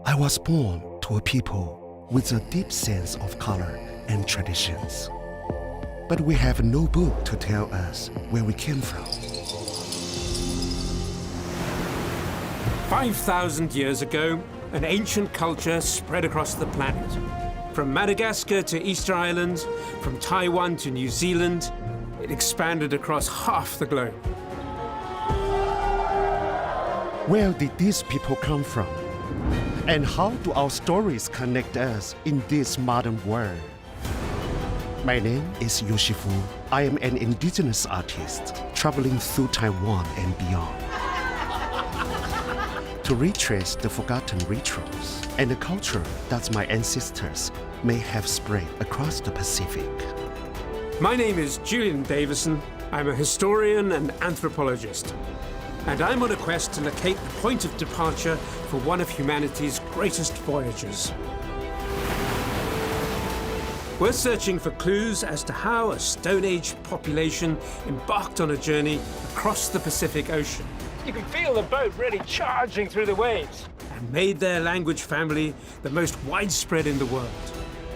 I was born to a people with a deep sense of color and traditions. But we have no book to tell us where we came from. 5,000 years ago, an ancient culture spread across the planet. From Madagascar to Easter Island, from Taiwan to New Zealand, it expanded across half the globe. Where did these people come from? And how do our stories connect us in this modern world? My name is Yoshifu. I am an indigenous artist traveling through Taiwan and beyond to retrace the forgotten rituals and the culture that my ancestors may have spread across the Pacific. My name is Julian Davison. I'm a historian and anthropologist. And I'm on a quest to locate the point of departure for one of humanity's greatest voyages. We're searching for clues as to how a Stone Age population embarked on a journey across the Pacific Ocean. You can feel the boat really charging through the waves. And made their language family the most widespread in the world.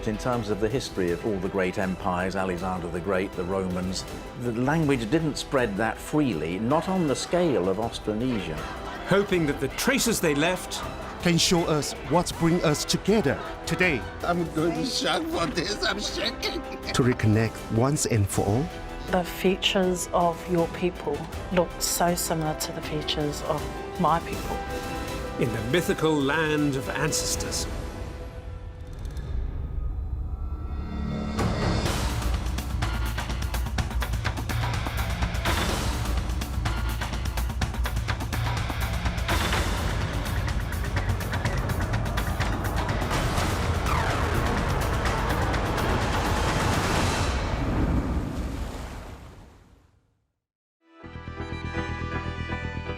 In terms of the history of all the great empires, Alexander the Great, the Romans, the language didn't spread that freely, not on the scale of Austronesia. Hoping that the traces they left can show us what brings us together today. I'm going to shock for this, I'm shaking. To reconnect once and for all. The features of your people look so similar to the features of my people. In the mythical land of ancestors.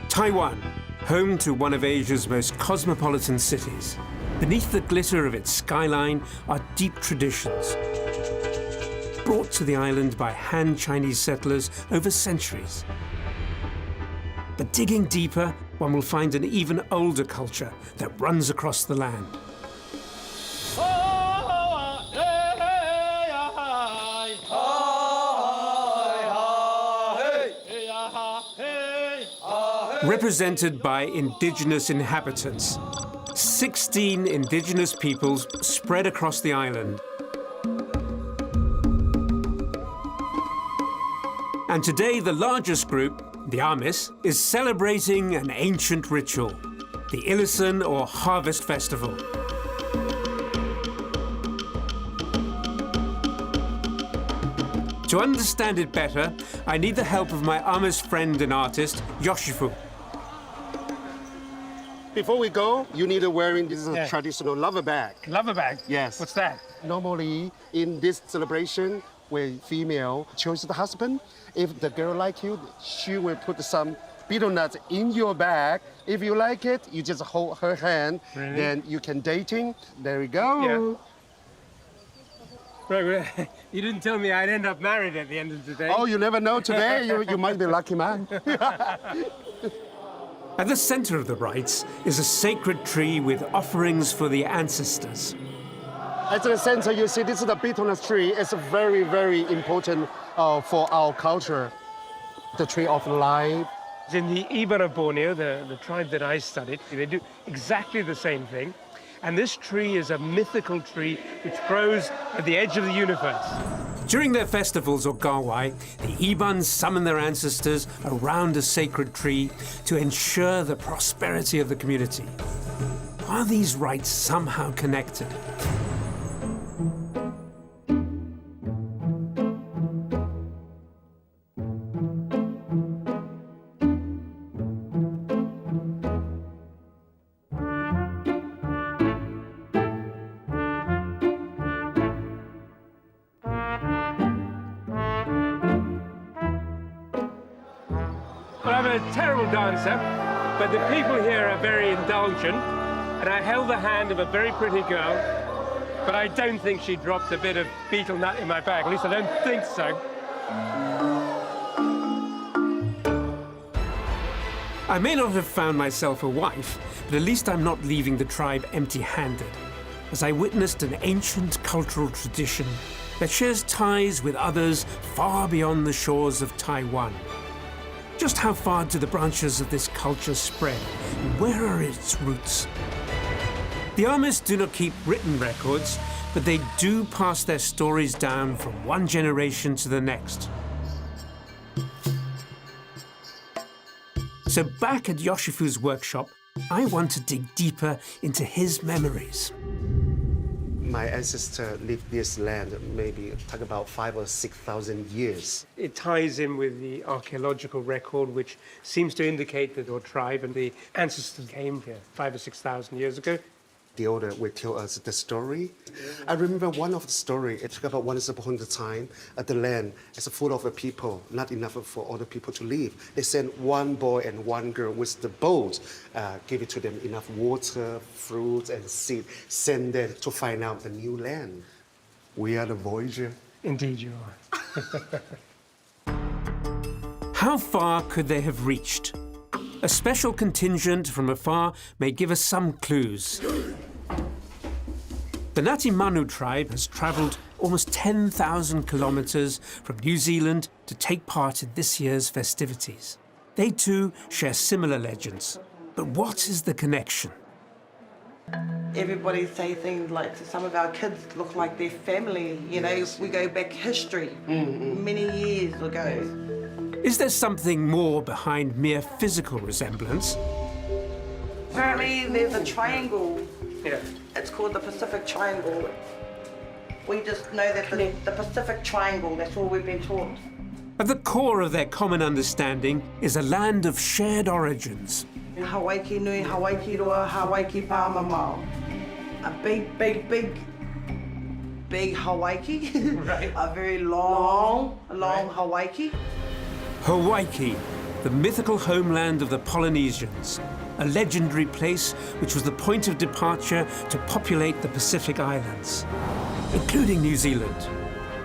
Taiwan, home to one of Asia's most cosmopolitan cities. Beneath the glitter of its skyline are deep traditions, brought to the island by Han Chinese settlers over centuries. But digging deeper, one will find an even older culture that runs across the land. Represented by indigenous inhabitants. 16 indigenous peoples spread across the island. And today, the largest group, the Amis, is celebrating an ancient ritual, the Ilison or Harvest Festival. To understand it better, I need the help of my Amis friend and artist, Yoshifu. Before we go, you need to wearing this traditional lover bag. Lover bag? Yes. What's that? Normally, in this celebration, when female chooses the husband, if the girl like you, she will put some betel nuts in your bag. If you like it, you just hold her hand. Really? Then you can dating. There we go. Yeah. Right. You didn't tell me I'd end up married at the end of the day. Oh, you never know. Today, you might be a lucky man. At the center of the rites is a sacred tree with offerings for the ancestors. At the center, you see this is the betel nut tree. It's very, very important for our culture. The tree of life. In the Iban of Borneo, the tribe that I studied, they do exactly the same thing. And this tree is a mythical tree which grows at the edge of the universe. During their festivals or gawai, the Ibans summon their ancestors around a sacred tree to ensure the prosperity of the community. Are these rites somehow connected? I'm a terrible dancer, but the people here are very indulgent, and I held the hand of a very pretty girl, but I don't think she dropped a bit of betel nut in my bag. At least I don't think so. I may not have found myself a wife, but at least I'm not leaving the tribe empty-handed, as I witnessed an ancient cultural tradition that shares ties with others far beyond the shores of Taiwan. Just how far do the branches of this culture spread, and where are its roots? The Amis do not keep written records, but they do pass their stories down from one generation to the next. So back at Yoshifu's workshop, I want to dig deeper into his memories. My ancestor lived this land maybe talk about 5,000 or 6,000 years. It ties in with the archaeological record, which seems to indicate that your tribe and the ancestors came here 5,000 or 6,000 years ago. The older will tell us the story. I remember one of the story. It talked about once upon a time, the land is full of people, not enough for all the people to live. They sent one boy and one girl with the boat, give it to them enough water, fruits, and seed, send them to find out the new land. We are the voyager. Indeed you are. How far could they have reached? A special contingent from afar may give us some clues. The Ngati Manu tribe has travelled almost 10,000 kilometres from New Zealand to take part in this year's festivities. They too share similar legends. But what is the connection? Everybody say things like some of our kids look like their family, you know, we go back history many years ago. Is there something more behind mere physical resemblance? Apparently there's a triangle. Yeah. It's called the Pacific Triangle. We just know that the Pacific Triangle, that's all we've been taught. At the core of their common understanding is a land of shared origins. Hawaii ki nui, Hawaii ki roa, Hawaii ki pāmamao. A big Hawaii. Right. A very long Hawaii. Hawaii, the mythical homeland of the Polynesians, a legendary place which was the point of departure to populate the Pacific Islands, including New Zealand.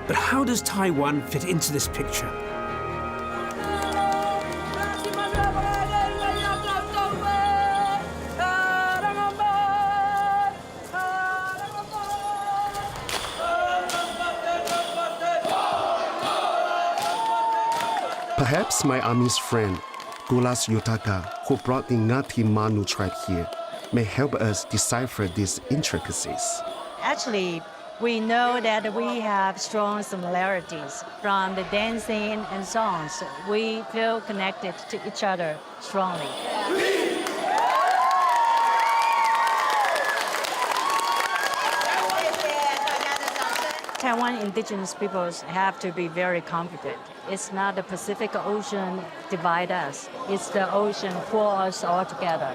But how does Taiwan fit into this picture? Perhaps my Amis friend, Gulas Yotaka, who brought the Ngati Manu tribe here, may help us decipher these intricacies. Actually, we know that we have strong similarities. From the dancing and songs, we feel connected to each other strongly. Taiwan indigenous peoples have to be very confident. It's not the Pacific Ocean divide us. It's the ocean pull us all together.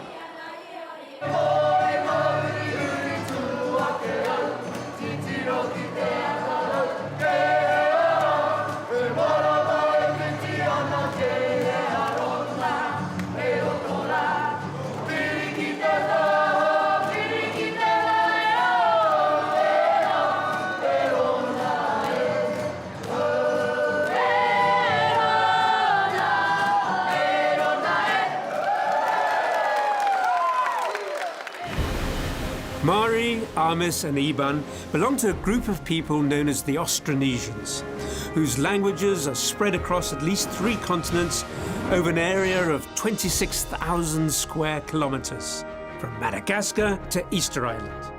Maori, Amis and Iban belong to a group of people known as the Austronesians, whose languages are spread across at least 3 continents over an area of 26,000 square kilometres, from Madagascar to Easter Island.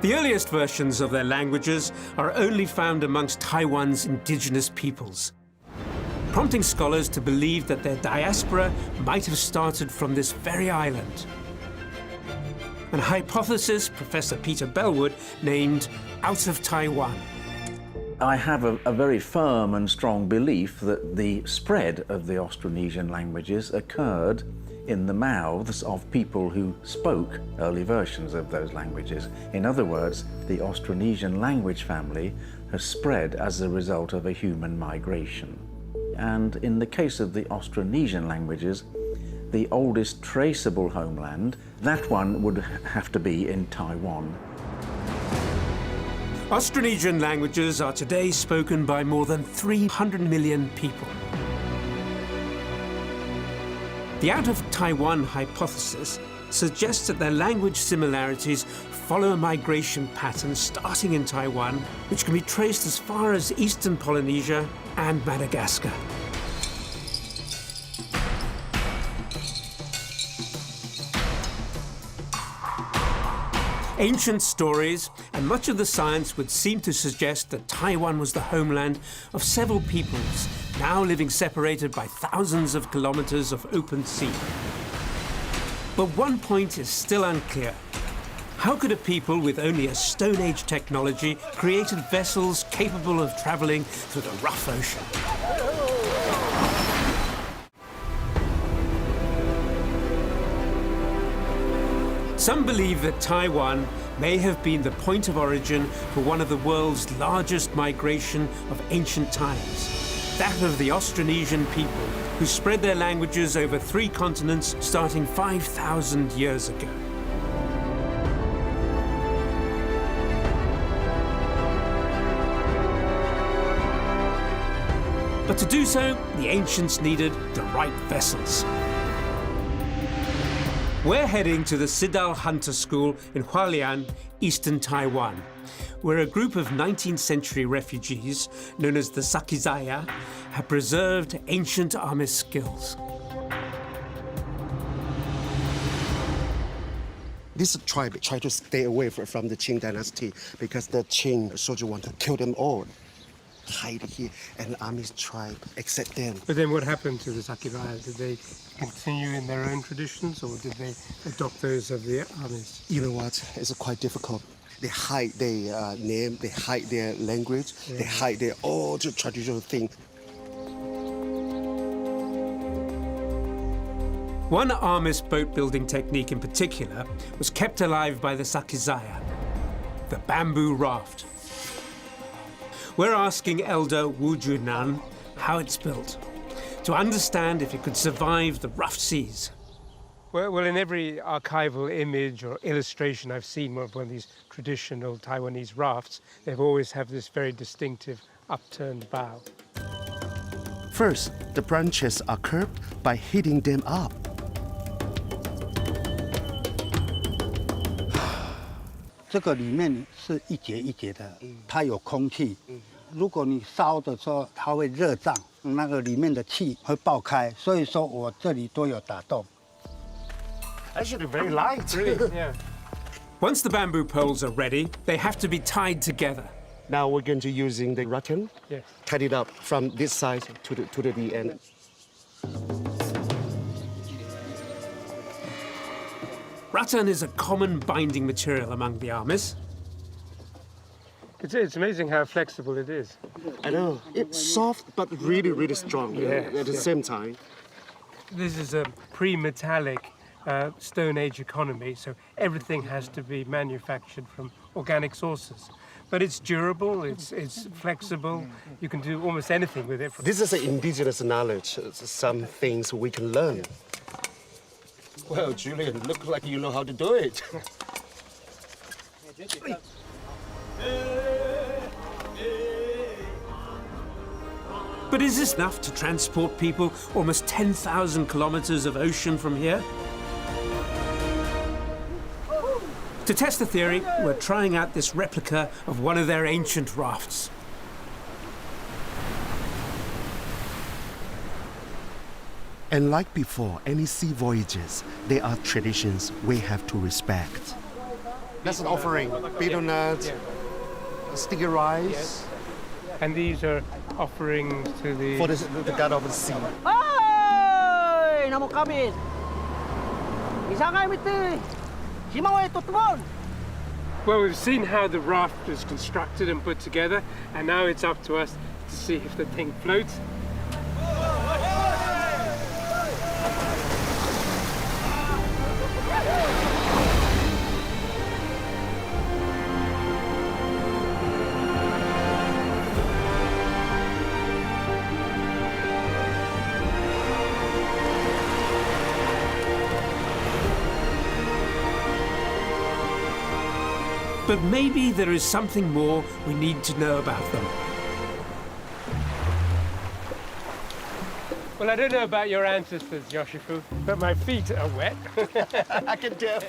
The earliest versions of their languages are only found amongst Taiwan's indigenous peoples, prompting scholars to believe that their diaspora might have started from this very island. An hypothesis Professor Peter Bellwood named Out of Taiwan. I have a very firm and strong belief that the spread of the Austronesian languages occurred in the mouths of people who spoke early versions of those languages. In other words, the Austronesian language family has spread as a result of a human migration. And in the case of the Austronesian languages, the oldest traceable homeland, that one would have to be in Taiwan. Austronesian languages are today spoken by more than 300 million people. The out of Taiwan hypothesis suggests that their language similarities follow a migration pattern starting in Taiwan, which can be traced as far as eastern Polynesia and Madagascar. Ancient stories and much of the science would seem to suggest that Taiwan was the homeland of several peoples, now living separated by thousands of kilometers of open sea. But one point is still unclear. How could a people with only a Stone Age technology created vessels capable of traveling through the rough ocean? Some believe that Taiwan may have been the point of origin for one of the world's largest migration of ancient times, that of the Austronesian people, who spread their languages over 3 continents starting 5,000 years ago. But to do so, the ancients needed the right vessels. We're heading to the Sidal Hunter School in Hualien, eastern Taiwan, where a group of 19th century refugees, known as the Sakizaya, have preserved ancient army skills. This tribe tried to stay away from the Qing dynasty because the Qing soldiers want to kill them all. Hide here, and the army's tribe accept them. But then what happened to the Sakizaya? Did they continue in their own traditions, or did they adopt those of the armies? You know what? It's quite difficult. They hide their name, they hide their language, they hide their all the traditional things. One Armis boat-building technique in particular was kept alive by the Sakizaya, the bamboo raft. We're asking Elder Wu Junan how it's built, to understand if it could survive the rough seas. Well, in every archival image or illustration I've seen of one of these traditional Taiwanese rafts, they've always have this very distinctive upturned bow. First, the branches are curved by hitting them up. 这个里面是一节一节的，它有空气。如果你烧的时候，它会热胀，那个里面的气会爆开，所以说我这里都有打洞。Actually, very light. Yeah. Once the bamboo poles are ready, they have to be tied together. Now we're going to using the rattan. Yes. Cut it up from this side to the end. Rattan is a common binding material among the Armis. It's amazing how flexible it is. I know. It's soft but really, really strong at the same time. This is a pre-metallic Stone Age economy, so everything has to be manufactured from organic sources. But it's durable, it's flexible, you can do almost anything with it. This is an indigenous knowledge, some things we can learn. Well, Julian, look like you know how to do it. But is this enough to transport people almost 10,000 kilometers of ocean from here? To test the theory, we're trying out this replica of one of their ancient rafts. And like before, any sea voyages, there are traditions we have to respect. That's an offering. Betel nut, sticky rice. Yes. And these are offerings to the... For the god of the sea. Well, we've seen how the raft is constructed and put together, and now it's up to us to see if the thing floats. But maybe there is something more we need to know about them. Well, I don't know about your ancestors, Yoshifu, but my feet are wet. I can tell.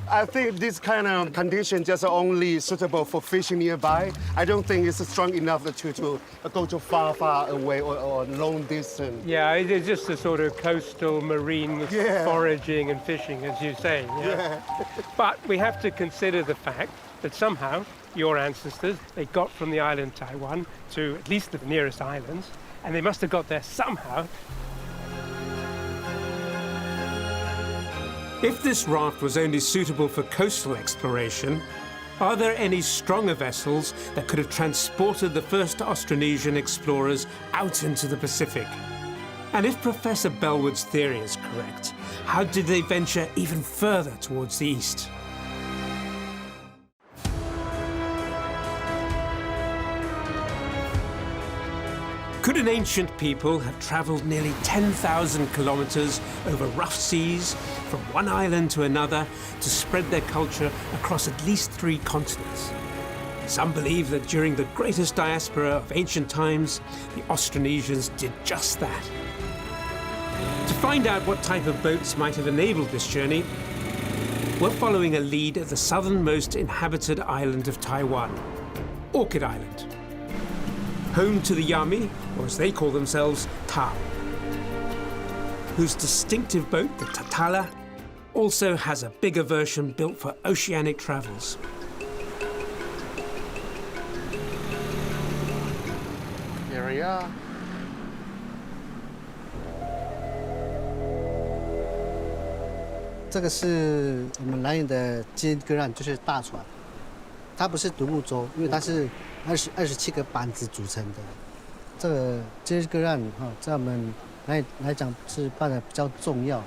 I think this kind of condition just only suitable for fishing nearby. I don't think it's strong enough to go too far away or long distance. Yeah, it's just a sort of coastal marine foraging and fishing, as you say. Yeah. But we have to consider the fact that somehow your ancestors, they got from the island Taiwan to at least the nearest islands, and they must have got there somehow. If this raft was only suitable for coastal exploration, are there any stronger vessels that could have transported the first Austronesian explorers out into the Pacific? And if Professor Bellwood's theory is correct, how did they venture even further towards the east? Could an ancient people have travelled nearly 10,000 kilometres over rough seas from one island to another to spread their culture across at least 3 continents? Some believe that during the greatest diaspora of ancient times, the Austronesians did just that. To find out what type of boats might have enabled this journey, we're following a lead at the southernmost inhabited island of Taiwan, Orchid Island. Home to the Yami, or as they call themselves, Tao, whose distinctive boat, the Tatala, also has a bigger version built for oceanic travels. Here we are. 这个是我们蓝屿的金戈岸，就是大船。它不是独木舟，因为它是27个板子组成的。这个金戈岸哈，在我们蓝屿来讲是办的比较重要，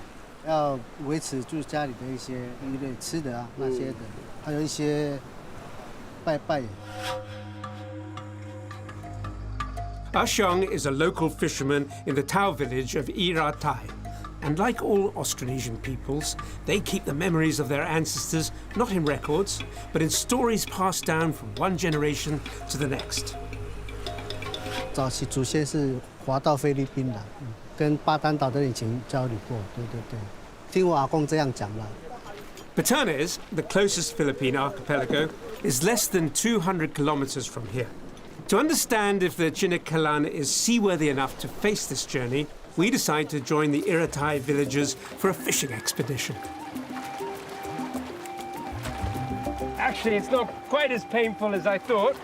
要维持就是家里的一些鱼类吃的啊那些的，还有一些拜拜。 Ashong is a local fisherman in the Tao village of Iratai. And like all Austronesian peoples, they keep the memories of their ancestors not in records, but in stories passed down from one generation to the next. 早期祖先是滑到菲律宾的，跟巴丹岛的人以前交流过，对对对，听我阿公这样讲了。 Batanes, the closest Philippine archipelago, is less than 200 kilometers from here. To understand if the Chinikalan is seaworthy enough to face this journey, we decide to join the Iratai villagers for a fishing expedition. Actually, it's not quite as painful as I thought,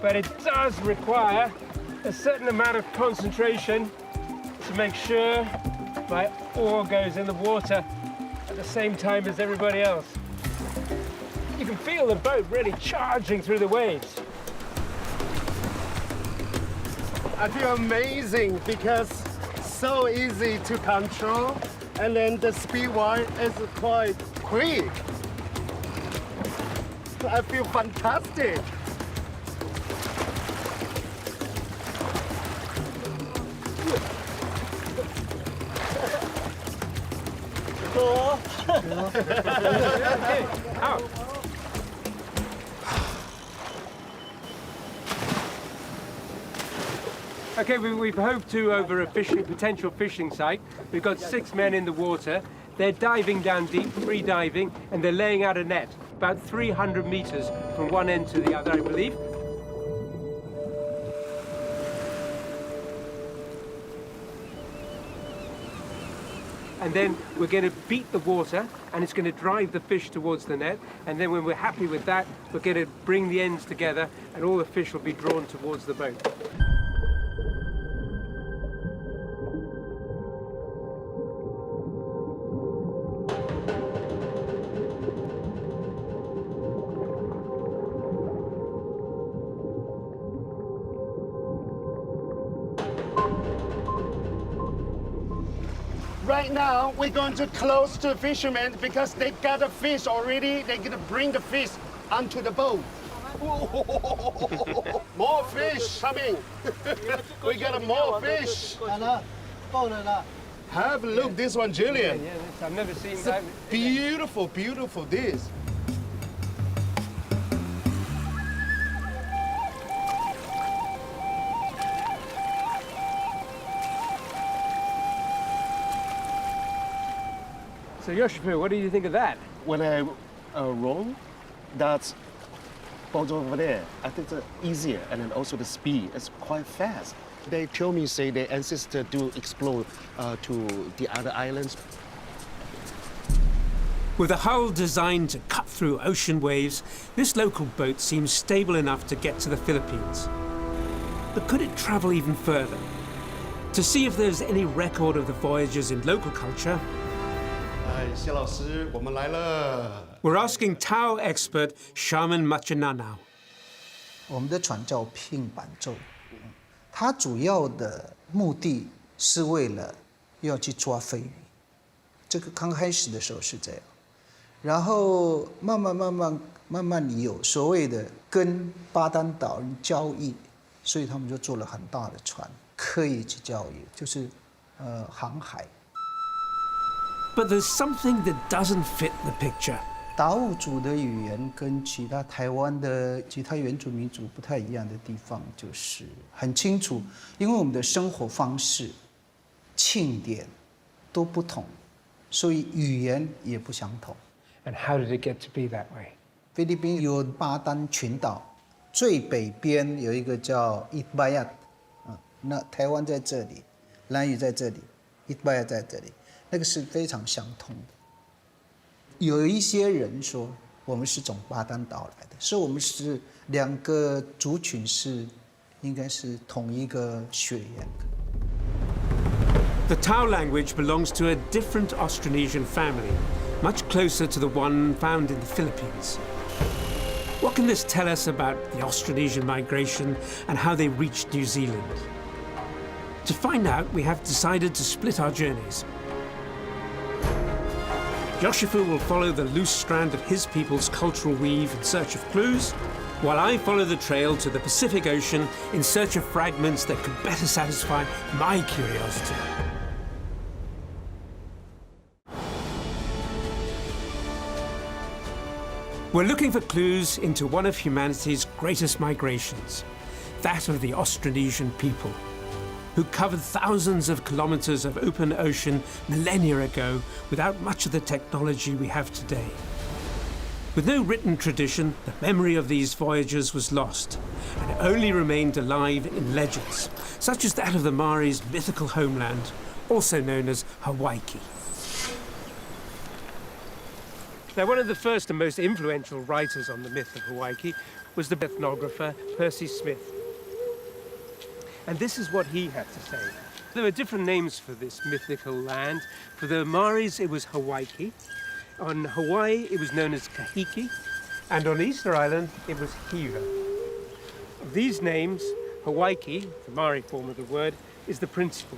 but it does require a certain amount of concentration to make sure my oar goes in the water at the same time as everybody else. You can feel the boat really charging through the waves. I feel amazing because so easy to control, and then the speed wise is quite quick. I feel fantastic. Out. Okay, we've hove to over a potential fishing site. We've got 6 men in the water. They're diving down deep, free diving, and they're laying out a net, about 300 meters from one end to the other, I believe. And then we're going to beat the water, and it's going to drive the fish towards the net. And then when we're happy with that, we're going to bring the ends together, and all the fish will be drawn towards the boat. Right now, we're going to close to fishermen because they got a fish already. They're going to bring the fish onto the boat. More fish coming. We got more fish. Have a look, this one, Julian. Yeah, I've never seen It's that. beautiful, beautiful, this. So Yoshifu, what do you think of that? When I roll, that boat over there, I think it's easier, and then also the speed is quite fast. They tell me, say their ancestors do explore to the other islands. With a hull designed to cut through ocean waves, this local boat seems stable enough to get to the Philippines. But could it travel even further? To see if there's any record of the voyages in local culture, we're asking Tao expert Shaman Machinanao. 我们的船叫聘板舟，它主要的目的是为了要去抓飞鱼。这个刚开始的时候是这样，然后慢慢你有所谓的跟巴丹岛人交易，所以他们就做了很大的船，可以去交易，就是航海。 But there's something that doesn't fit the picture. 达悟族的语言跟其他台湾的其他原住民族不太一样的地方，就是很清楚，因为我们的生活方式、庆典都不同，所以语言也不相同。And how did it get to be that way? 菲律宾有巴丹群岛，最北边有一个叫伊巴亚，那台湾在这里，兰屿在这里，伊巴亚在这里。 那个是非常相通的。有一些人说我们是从巴丹岛来的，是我们是两个族群是应该是同一个血缘。The Tao language belongs to a different Austronesian family, much closer to the one found in the Philippines. What can this tell us about the Austronesian migration and how they reached New Zealand? To find out, we have decided to split our journeys. Yoshifu will follow the loose strand of his people's cultural weave in search of clues, while I follow the trail to the Pacific Ocean in search of fragments that could better satisfy my curiosity. We're looking for clues into one of humanity's greatest migrations, that of the Austronesian people, who covered thousands of kilometers of open ocean millennia ago without much of the technology we have today. With no written tradition, the memory of these voyagers was lost and only remained alive in legends, such as that of the Maori's mythical homeland, also known as Hawaii. Now, one of the first and most influential writers on the myth of Hawaii was the ethnographer Percy Smith. And this is what he had to say. There were different names for this mythical land. For the Maoris, it was Hawaii. On Hawaii, it was known as Kahiki. And on Easter Island, it was Hiva. Of these names, Hawaii, the Maori form of the word, is the principal.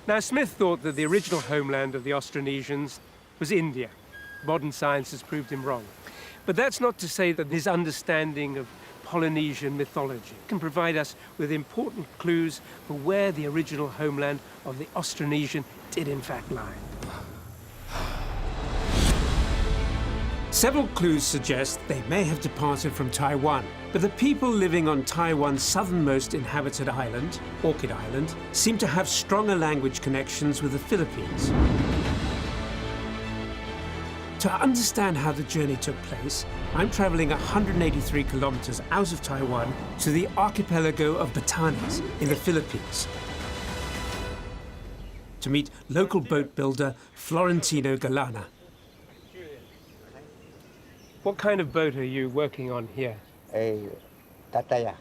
Now, Smith thought that the original homeland of the Austronesians was India. Modern science has proved him wrong. But that's not to say that his understanding of Polynesian mythology can provide us with important clues for where the original homeland of the Austronesian did in fact lie. Several clues suggest they may have departed from Taiwan, but the people living on Taiwan's southernmost inhabited island, Orchid Island, seem to have stronger language connections with the Philippines. To understand how the journey took place, I'm traveling 183 kilometers out of Taiwan to the archipelago of Batanes in the Philippines to meet local boat builder Florentino Galana. What kind of boat are you working on here? Tataya.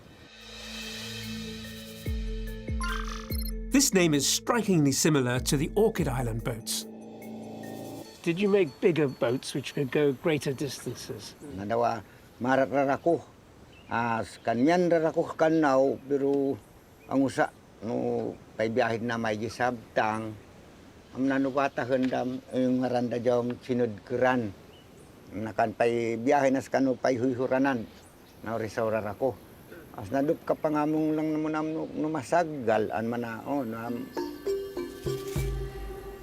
This name is strikingly similar to the Orchid Island boats. Did you make bigger boats which could go greater distances? Nadawa marat rarako. Kanyan rarako kanaw pero ang usa no paibiyahin na may gisabtang am nanubata hendam yung maranda jom sinud keran nakan paibiyahin nas kanu paihuyhuranan na resaura rako. As nadup ka pangamong lang namunam no masagal an manao nam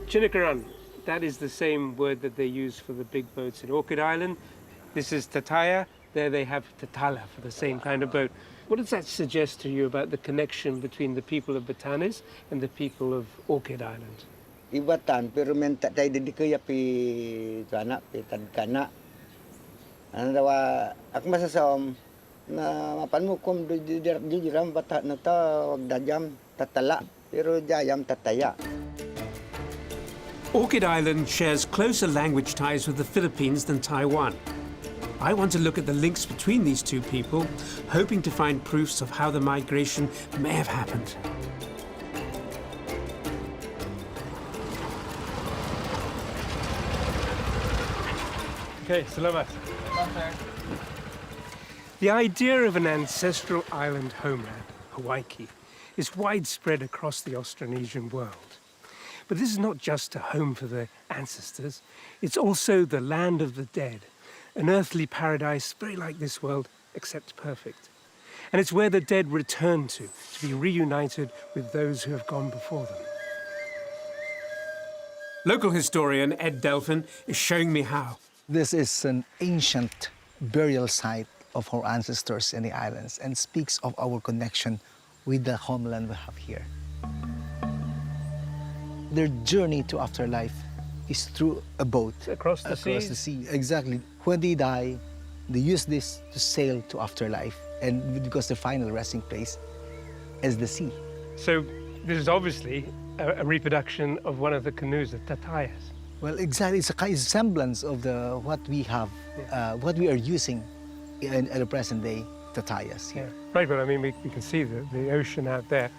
Chinikaran. That is the same word that they use for the big boats in Orchid Island. This is Tataya. There they have Tatala for the same kind of boat. What does that suggest to you about the connection between the people of Batanes and the people of Orchid Island? ibatan pero menta tay di kaya pi sana pi tadkana. Ano daw ak masasom na mapanmukom di jiram bata na ta wag dajam tatala pero jayam tataya. Orchid Island shares closer language ties with the Philippines than Taiwan. I want to look at the links between these two people, hoping to find proofs of how the migration may have happened. Okay, salamat. The idea of an ancestral island homeland, Hawaii, is widespread across the Austronesian world. But this is not just a home for the ancestors, it's also the land of the dead, an earthly paradise very like this world, except perfect. And it's where the dead return to be reunited with those who have gone before them. Local historian Ed Delphin is showing me how. This is an ancient burial site of our ancestors in the islands and speaks of our connection with the homeland we have here. Their journey to afterlife is through a boat. Across the sea. Exactly. When they die, they use this to sail to afterlife, and because the final resting place is the sea. So this is obviously a reproduction of one of the canoes, the tatayas. Well, exactly. It's a kind of semblance of what we have, what we are using at the present day, tatayas here. Yeah. Right, but I mean, we can see the ocean out there.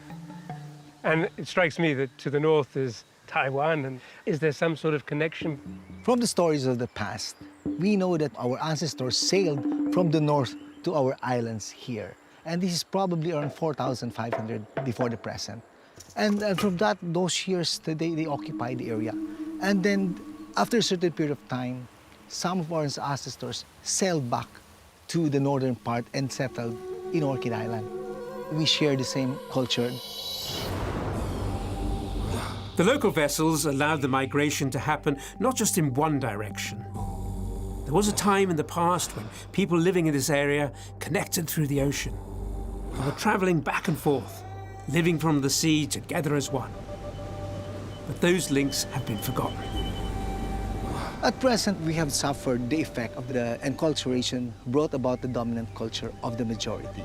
And it strikes me that to the north is Taiwan. And is there some sort of connection? From the stories of the past, we know that our ancestors sailed from the north to our islands here. And this is probably around 4,500 before the present. And from those years, they occupied the area. And then, after a certain period of time, some of our ancestors sailed back to the northern part and settled in Orchid Island. We share the same culture. The local vessels allowed the migration to happen not just in one direction. There was a time in the past when people living in this area connected through the ocean. They were traveling back and forth, living from the sea together as one. But those links have been forgotten. At present, we have suffered the effect of the enculturation brought about the dominant culture of the majority.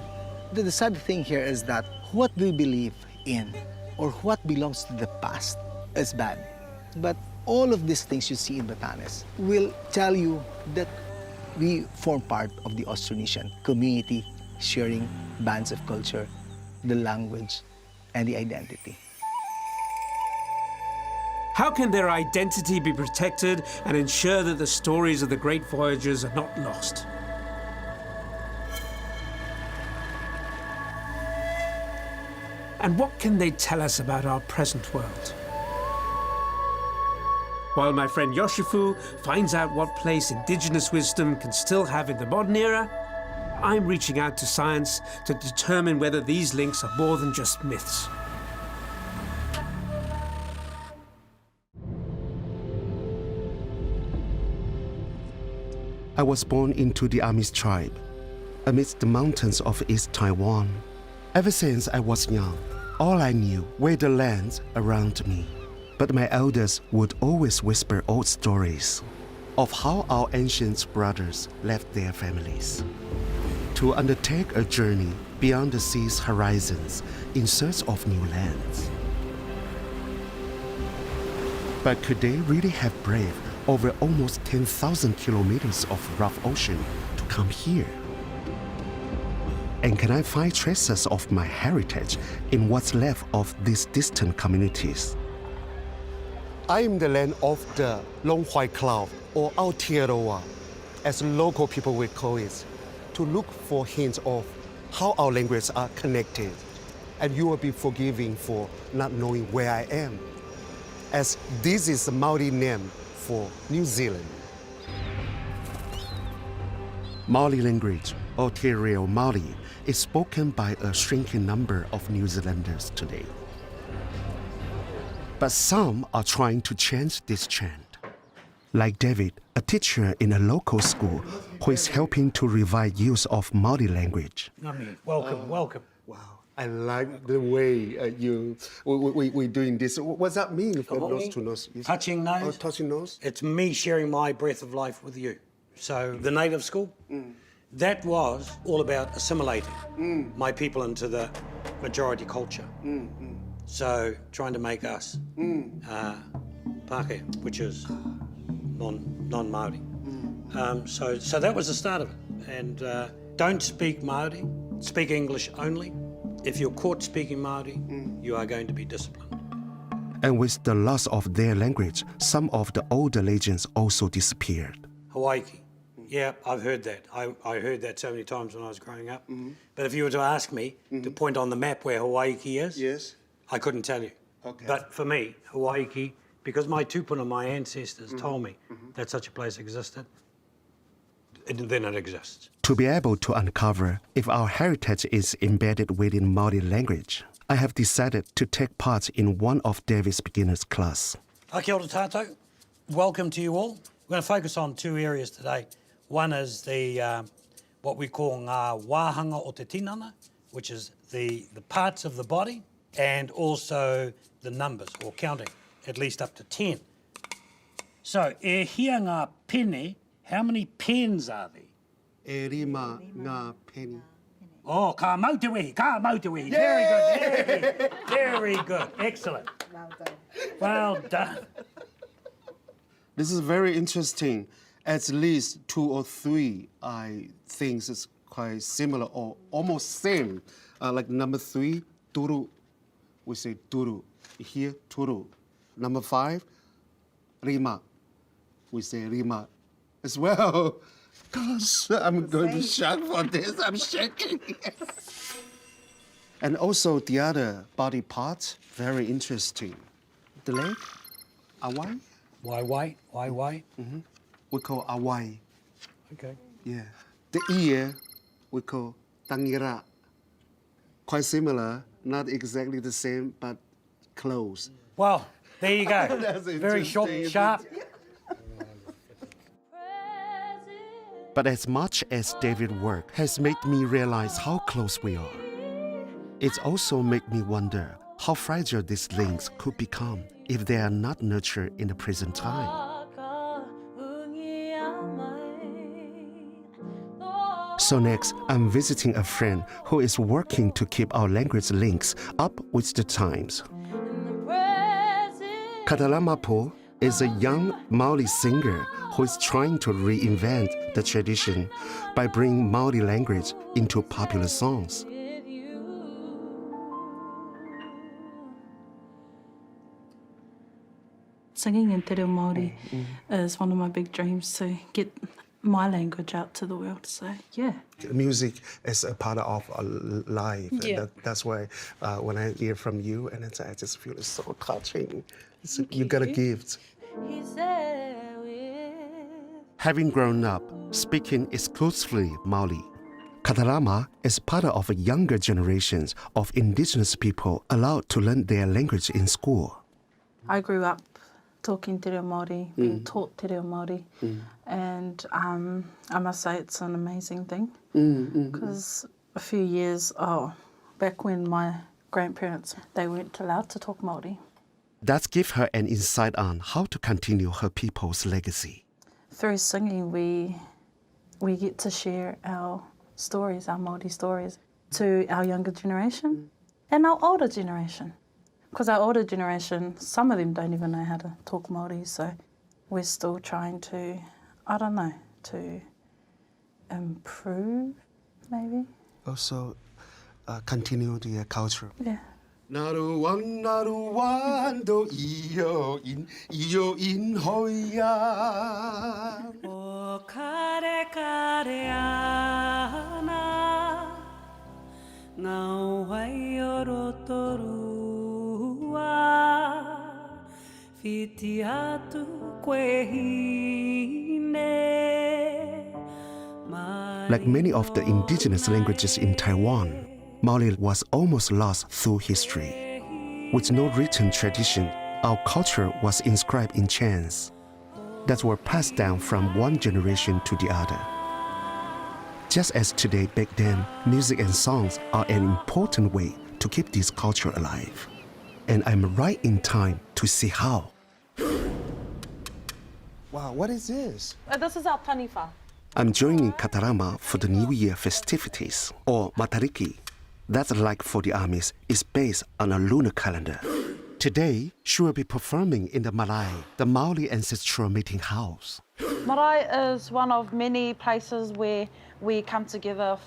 The sad thing here is that what we believe in or what belongs to the past is bad. But all of these things you see in Batanes will tell you that we form part of the Austronesian community, sharing bands of culture, the language, and the identity. How can their identity be protected and ensure that the stories of the great voyagers are not lost? And what can they tell us about our present world? While my friend Yoshifu finds out what place indigenous wisdom can still have in the modern era, I'm reaching out to science to determine whether these links are more than just myths. I was born into the Amis tribe, amidst the mountains of East Taiwan. Ever since I was young, all I knew were the lands around me. But my elders would always whisper old stories of how our ancient brothers left their families to undertake a journey beyond the sea's horizons in search of new lands. But could they really have braved over almost 10,000 kilometers of rough ocean to come here? And can I find traces of my heritage in what's left of these distant communities? I am the land of the long white cloud, or Aotearoa, as local people would call it, to look for hints of how our languages are connected. And you will be forgiving for not knowing where I am, as this is the Maori name for New Zealand. Maori language, Aotearoa Maori, is spoken by a shrinking number of New Zealanders today. But some are trying to change this trend. Like David, a teacher in a local school who is helping to revive use of Maori language. Welcome. Wow. I like the way we're doing this. What's that mean for nose to nose? Touching nose. Oh, touching nose. It's me sharing my breath of life with you. So the native school, that was all about assimilating my people into the majority culture. So trying to make us Pākehā, which is non-Māori. So that was the start of it. And don't speak Māori, speak English only. If you're caught speaking Māori, you are going to be disciplined. And with the loss of their language, some of the older legends also disappeared. Hawaii. Yeah, I've heard that. I heard that so many times when I was growing up. But if you were to ask me to point on the map where Hawaii is, yes, I couldn't tell you. Okay. But for me, Hawaii, because my tupuna, my ancestors, told me that such a place existed, then it exists. To be able to uncover if our heritage is embedded within Māori language, I have decided to take part in one of David's beginner's class. Kia ora tātou. Welcome to you all. We're going to focus on two areas today. One is the what we call ngā wāhanga o te tinana, which is the parts of the body, and also the numbers, or counting, at least up to 10. So, e hia ngā pene, how many pens are there? E rima ngā peni. Oh, ka mautewehi, ka mautewehi. Very good, very good, excellent. Well done. This is very interesting. At least 2 or 3, I think it's quite similar or almost same. Like number 3, turu. We say turu. Here, turu. Number 5, rima. We say rima as well. Gosh, I'm going to shock for this. I'm shaking. And also the other body parts, very interesting. The leg, awai. Wai. We call awai. Okay. Yeah. The ear, we call tangira. Quite similar, not exactly the same, but close. Well, there you go. That's Very short, interesting, sharp. But as much as David's work has made me realize how close we are, it's also made me wonder how fragile these links could become if they are not nurtured in the present time. So next, I'm visiting a friend who is working to keep our language links up with the times. Katalamapo is a young Maori singer who is trying to reinvent the tradition by bringing Maori language into popular songs. Singing in Te Reo Māori is one of my big dreams, to get my language out to the world. So, yeah. Music is a part of our life. Yeah. And that's why when I hear from you, and I just feel it's so touching. You got a gift. Having grown up speaking exclusively Maori, Katalama is part of a younger generations of indigenous people allowed to learn their language in school. I grew up talking Te Reo Māori, being taught Te Reo Māori, and I must say it's an amazing thing, because a few years, back when my grandparents, they weren't allowed to talk Māori. That gives her an insight on how to continue her people's legacy. Through singing, we get to share our stories, our Māori stories, to our younger generation and our older generation. Because our older generation, some of them don't even know how to talk Māori, so we're still trying to, to improve, maybe. Also, continue the culture. Yeah. Naruwan do iyo in hoya. O kare ana ngau hai orotorua fiti atu kwehine. Like many of the indigenous languages in Taiwan, Maori was almost lost through history. With no written tradition, our culture was inscribed in chants that were passed down from one generation to the other. Just as today, back then, music and songs are an important way to keep this culture alive. And I'm right in time to see how. Wow, what is this? This is our taniwha. I'm joining Katarama for the New Year festivities, or Matariki. That's like for the armies, is based on a lunar calendar. Today, she will be performing in the Marae, the Maori ancestral meeting house. Marae is one of many places where we come together.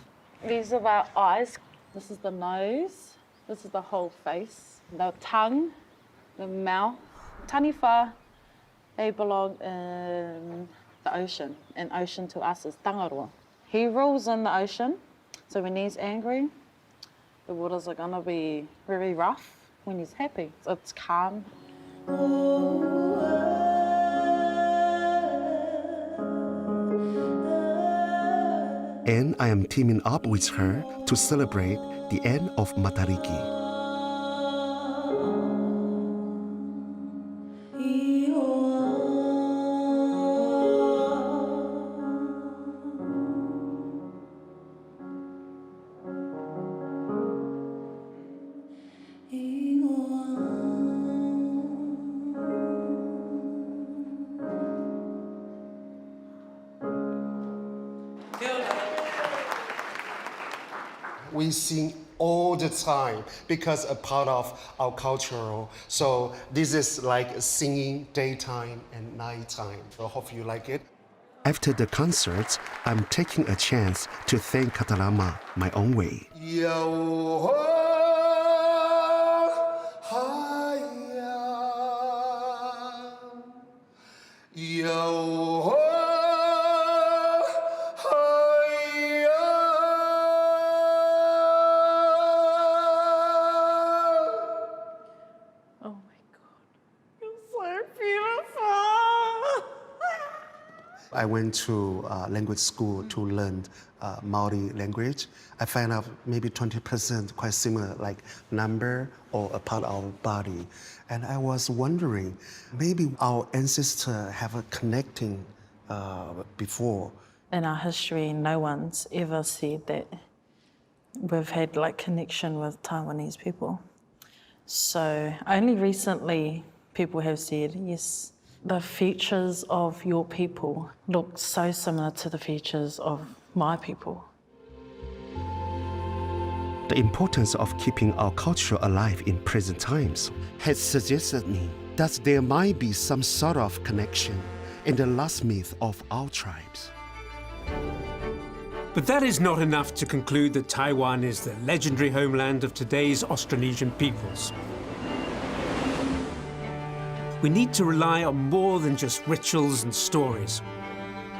These are our eyes. This is the nose. This is the whole face. The tongue, the mouth. Taniwha, they belong in the ocean. And ocean to us is tangaroa. He rules in the ocean, so when he's angry, the waters are gonna be very rough. When he's happy, it's calm. And I am teaming up with her to celebrate the end of Matariki. We sing all the time because a part of our cultural. So this is like singing daytime and nighttime. I hope you like it. After the concerts, I'm taking a chance to thank Katarama my own way. Yo, yo, I went to language school to learn Maori language. I found out maybe 20% quite similar, like number or a part of our body. And I was wondering, maybe our ancestors have a connecting before. In our history, no one's ever said that we've had like connection with Taiwanese people. So only recently people have said, yes, the features of your people look so similar to the features of my people. The importance of keeping our culture alive in present times has suggested me that there might be some sort of connection in the last myth of our tribes. But that is not enough to conclude that Taiwan is the legendary homeland of today's Austronesian peoples. We need to rely on more than just rituals and stories.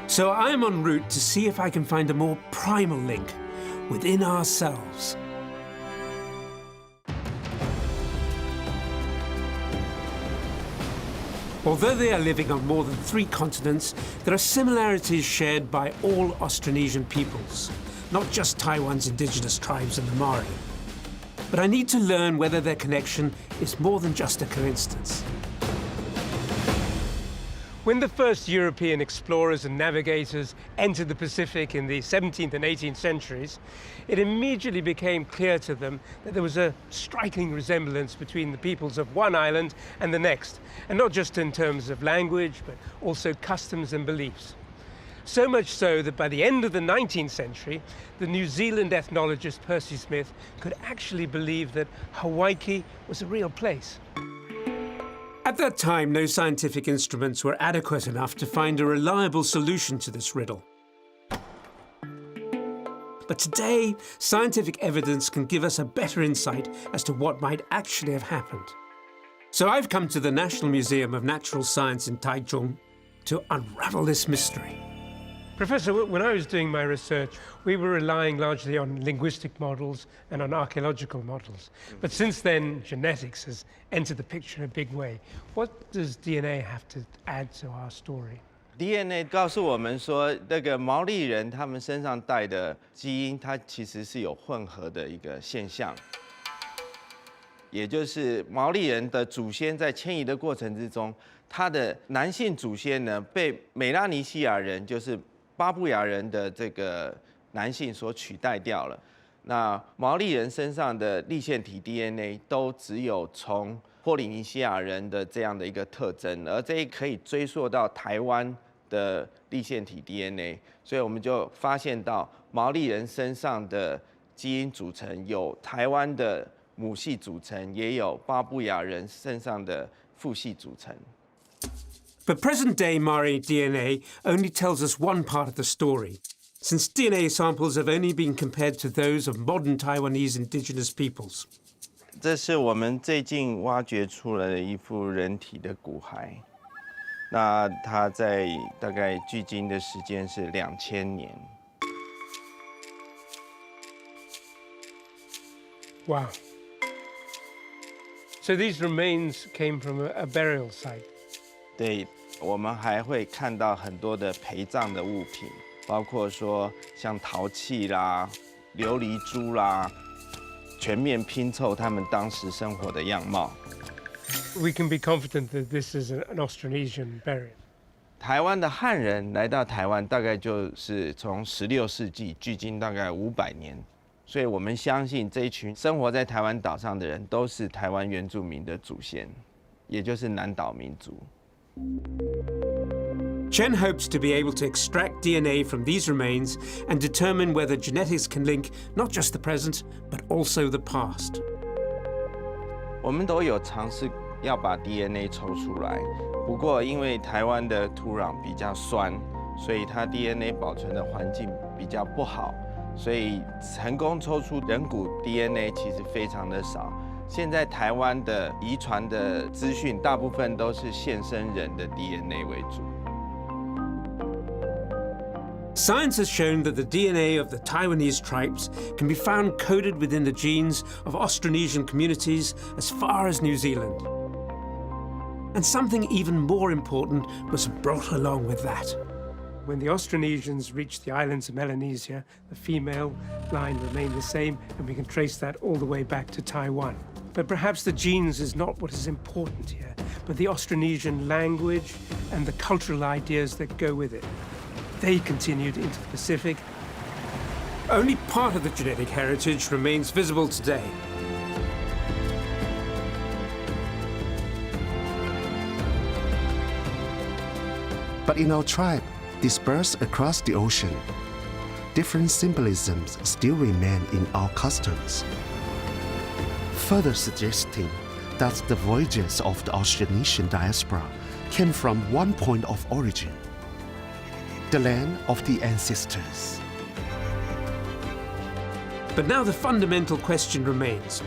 So I am en route to see if I can find a more primal link within ourselves. Although they are living on more than 3 continents, there are similarities shared by all Austronesian peoples, not just Taiwan's indigenous tribes and the Maori. But I need to learn whether their connection is more than just a coincidence. When the first European explorers and navigators entered the Pacific in the 17th and 18th centuries, it immediately became clear to them that there was a striking resemblance between the peoples of one island and the next, and not just in terms of language, but also customs and beliefs. So much so that by the end of the 19th century, the New Zealand ethnologist Percy Smith could actually believe that Hawaii was a real place. At that time, no scientific instruments were adequate enough to find a reliable solution to this riddle. But today, scientific evidence can give us a better insight as to what might actually have happened. So I've come to the National Museum of Natural Science in Taichung to unravel this mystery. Professor, when I was doing my research, we were relying largely on linguistic models and on archaeological models. But since then, genetics has entered the picture in a big way. What does DNA have to add to our story? DNA 告诉我们说，那个毛利人他们身上带的基因，它其实是有混合的一个现象，也就是毛利人的祖先在迁移的过程之中，他的男性祖先呢被美拉尼西亚人，就是巴布亚人的这个男性所取代掉了。那毛利人身上的粒线体 DNA 都只有从波利尼西亚人的这样的一个特征，而这可以追溯到台湾的粒线体 DNA， 所以我们就发现到毛利人身上的基因组成有台湾的母系组成，也有巴布亚人身上的父系组成。But present-day Maori DNA only tells us one part of the story, since DNA samples have only been compared to those of modern Taiwanese indigenous peoples. 这是我们最近挖掘出来的一副人体的骨骸，那它在大概距今的时间是2000年。Wow. So these remains came from a burial site. 对，我们还会看到很多的陪葬的物品，包括说像陶器啦、琉璃珠啦，全面拼凑他们当时生活的样貌。We can be confident that this is an Austronesian burial. 台湾的汉人来到台湾，大概就是从16世纪，距今大概500年，所以我们相信这一群生活在台湾岛上的人都是台湾原住民的祖先，也就是南岛民族。Chen hopes to be able to extract DNA from these remains and determine whether genetics can link not just the present, but also the past. 我们都有尝试要把 DNA 抽出来，不过因为台湾的土壤比较酸，所以它 DNA 保存的环境比较不好，所以成功抽出人骨 DNA 其实非常的少。现在台湾的遗传的资讯，大部分都是现生人的 DNA 为主。Science has shown that the DNA of the Taiwanese tribes can be found coded within the genes of Austronesian communities as far as New Zealand. And something even more important was brought along with that. When the Austronesians reached the islands of Melanesia, the female line remained the same, and we can trace that all the way back to Taiwan. But perhaps the genes is not what is important here, but the Austronesian language and the cultural ideas that go with it. They continued into the Pacific. Only part of the genetic heritage remains visible today. But in our tribe, dispersed across the ocean, different symbolisms still remain in our customs, further suggesting that the voyages of the Austronesian diaspora came from one point of origin, the land of the ancestors. But now the fundamental question remains.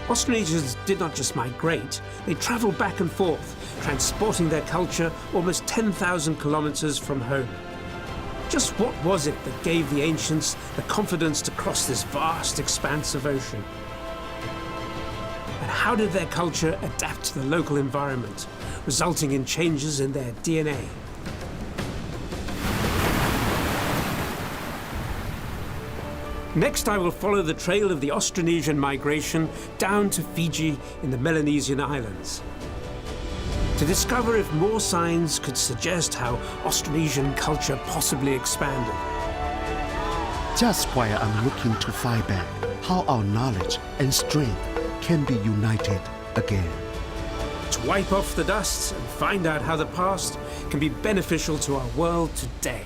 Austronesians did not just migrate, they traveled back and forth, transporting their culture almost 10,000 kilometers from home. Just what was it that gave the ancients the confidence to cross this vast expanse of ocean? And how did their culture adapt to the local environment, resulting in changes in their DNA? Next, I will follow the trail of the Austronesian migration down to Fiji in the Melanesian Islands, to discover if more signs could suggest how Austronesian culture possibly expanded. Just while I'm looking to find back how our knowledge and strength can be united again. To wipe off the dust and find out how the past can be beneficial to our world today.